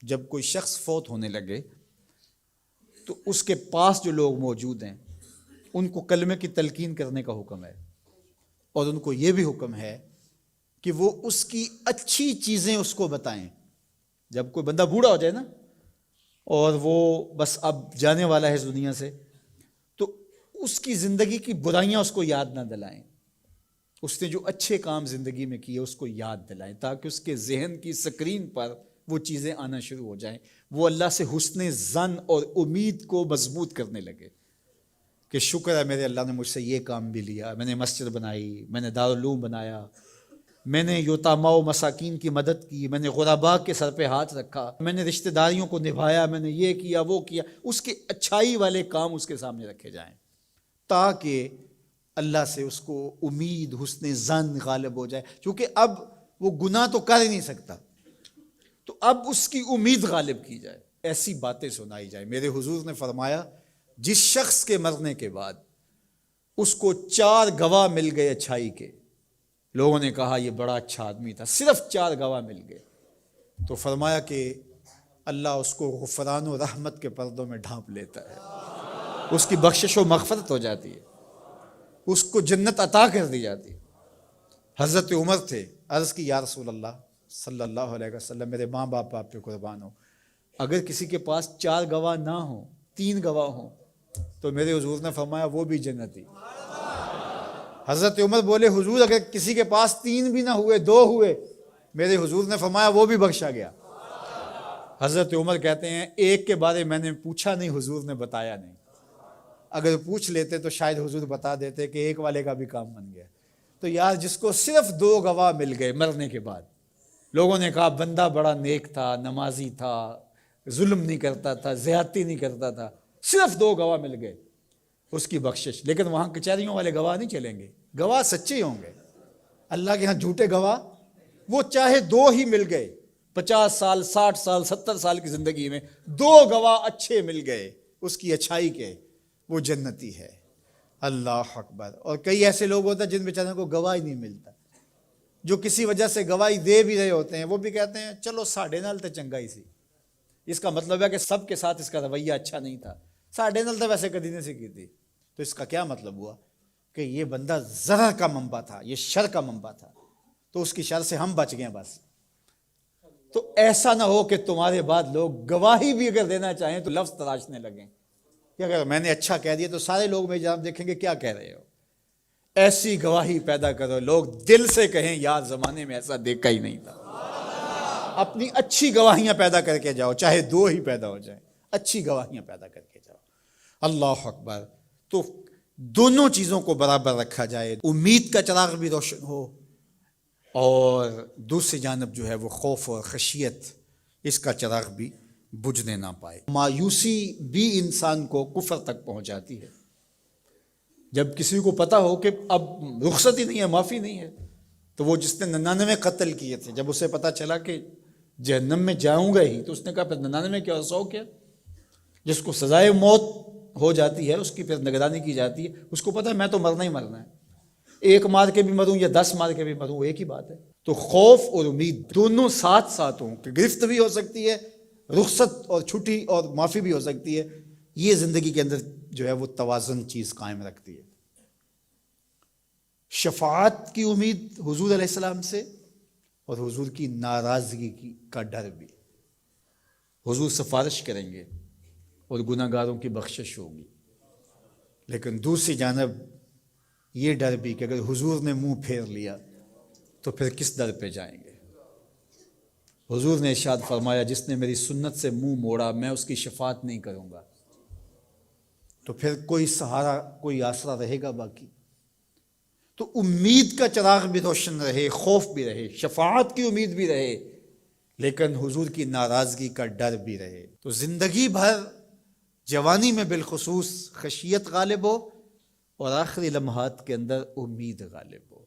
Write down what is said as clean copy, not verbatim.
جب کوئی شخص فوت ہونے لگے تو اس کے پاس جو لوگ موجود ہیں ان کو کلمے کی تلقین کرنے کا حکم ہے، اور ان کو یہ بھی حکم ہے کہ وہ اس کی اچھی چیزیں اس کو بتائیں۔ جب کوئی بندہ بوڑھا ہو جائے نا اور وہ بس اب جانے والا ہے اس دنیا سے، تو اس کی زندگی کی برائیاں اس کو یاد نہ دلائیں، اس نے جو اچھے کام زندگی میں کیے اس کو یاد دلائیں، تاکہ اس کے ذہن کی سکرین پر وہ چیزیں آنا شروع ہو جائیں، وہ اللہ سے حسن ظن اور امید کو مضبوط کرنے لگے کہ شکر ہے میرے اللہ نے مجھ سے یہ کام بھی لیا، میں نے مسجد بنائی، میں نے دارالعلوم بنایا، میں نے یتاما و مساکین کی مدد کی، میں نے غرباء کے سر پہ ہاتھ رکھا، میں نے رشتہ داریوں کو نبھایا، میں نے یہ کیا وہ کیا۔ اس کے اچھائی والے کام اس کے سامنے رکھے جائیں تاکہ اللہ سے اس کو امید حسن ظن غالب ہو جائے، کیونکہ اب وہ گناہ تو کر ہی نہیں سکتا، تو اب اس کی امید غالب کی جائے، ایسی باتیں سنائی جائیں۔ میرے حضور نے فرمایا جس شخص کے مرنے کے بعد اس کو 4 گواہ مل گئے اچھائی کے، لوگوں نے کہا یہ بڑا اچھا آدمی تھا، صرف 4 گواہ مل گئے، تو فرمایا کہ اللہ اس کو غفران و رحمت کے پردوں میں ڈھانپ لیتا ہے، اس کی بخشش و مغفرت ہو جاتی ہے، اس کو جنت عطا کر دی جاتی ہے۔ حضرت عمر تھے، عرض کی یا رسول اللہ صلی اللہ علیہ وسلم، میرے ماں باپ آپ پہ قربان ہو، اگر کسی کے پاس 4 گواہ نہ ہوں، 3 گواہ ہوں، تو میرے حضور نے فرمایا وہ بھی جنتی۔ حضرت عمر بولے حضور اگر کسی کے پاس 3 بھی نہ ہوئے، 2 ہوئے، میرے حضور نے فرمایا وہ بھی بخشا گیا۔ حضرت عمر کہتے ہیں ایک کے بارے میں نے پوچھا نہیں، حضور نے بتایا نہیں، اگر پوچھ لیتے تو شاید حضور بتا دیتے کہ ایک والے کا بھی کام بن گیا۔ تو یار جس کو صرف 2 گواہ مل گئے مرنے کے بعد، لوگوں نے کہا بندہ بڑا نیک تھا، نمازی تھا، ظلم نہیں کرتا تھا، زیادتی نہیں کرتا تھا، صرف 2 گواہ مل گئے، اس کی بخشش۔ لیکن وہاں کچہریوں والے گواہ نہیں چلیں گے، گواہ سچے ہوں گے، اللہ کے ہاں جھوٹے گواہ، وہ چاہے 2 ہی مل گئے، 50 سال 60 سال 70 سال کی زندگی میں 2 گواہ اچھے مل گئے اس کی اچھائی کے، وہ جنتی ہے۔ اللہ اکبر۔ اور کئی ایسے لوگ ہوتے ہیں جن بیچاروں کو گواہ ہی نہیں ملتا، جو کسی وجہ سے گواہی دے بھی رہے ہوتے ہیں، وہ بھی کہتے ہیں چلو ساڑھے نال تے چنگا ہی سی۔ اس کا مطلب ہے کہ سب کے ساتھ اس کا رویہ اچھا نہیں تھا، ساڑھے نال تو ویسے کدی نہیں سی کی تھی۔ تو اس کا کیا مطلب ہوا کہ یہ بندہ ضرر کا منبع تھا، یہ شر کا منبع تھا، تو اس کی شر سے ہم بچ گئے بس۔ تو ایسا نہ ہو کہ تمہارے بعد لوگ گواہی بھی اگر دینا چاہیں تو لفظ تراشنے لگیں کہ اگر میں نے اچھا کہہ دیا تو سارے لوگ میری جانب دیکھیں گے کیا کہہ رہے ہو۔ ایسی گواہی پیدا کرو لوگ دل سے کہیں یار زمانے میں ایسا دیکھا ہی نہیں تھا۔ اپنی اچھی گواہیاں پیدا کر کے جاؤ، چاہے 2 ہی پیدا ہو جائیں، اچھی گواہیاں پیدا کر کے جاؤ۔ اللہ اکبر۔ تو دونوں چیزوں کو برابر رکھا جائے، امید کا چراغ بھی روشن ہو اور دوسری جانب جو ہے وہ خوف اور خشیت، اس کا چراغ بھی بجھنے نہ پائے۔ مایوسی بھی انسان کو کفر تک پہنچاتی ہے۔ جب کسی کو پتا ہو کہ اب رخصت ہی نہیں ہے، معافی نہیں ہے، تو وہ جس نے 99 قتل کیے تھے، جب اسے پتا چلا کہ جہنم میں جاؤں گا ہی، تو اس نے کہا پھر 99 کیا 100 کیا؟ جس کو سزائے موت ہو جاتی ہے اس کی پھر نگرانی کی جاتی ہے، اس کو پتا ہے میں تو مرنا ہی مرنا ہے، 1 مار کے بھی مروں یا 10 مار کے بھی مروں ایک ہی بات ہے۔ تو خوف اور امید دونوں ساتھ ساتھ ہوں کہ گرفت بھی ہو سکتی ہے، رخصت اور چھٹی اور معافی بھی ہو سکتی ہے، یہ زندگی کے اندر جو ہے وہ توازن چیز قائم رکھتی ہے۔ شفاعت کی امید حضور علیہ السلام سے، اور حضور کی ناراضگی کا ڈر بھی۔ حضور سفارش کریں گے اور گناہ گاروں کی بخشش ہوگی، لیکن دوسری جانب یہ ڈر بھی کہ اگر حضور نے منہ پھیر لیا تو پھر کس در پہ جائیں گے۔ حضور نے ارشاد فرمایا جس نے میری سنت سے منہ موڑا میں اس کی شفاعت نہیں کروں گا، تو پھر کوئی سہارا کوئی آسرا رہے گا باقی؟ تو امید کا چراغ بھی روشن رہے، خوف بھی رہے، شفاعت کی امید بھی رہے، لیکن حضور کی ناراضگی کا ڈر بھی رہے۔ تو زندگی بھر جوانی میں بالخصوص خشیت غالب ہو اور آخری لمحات کے اندر امید غالب ہو۔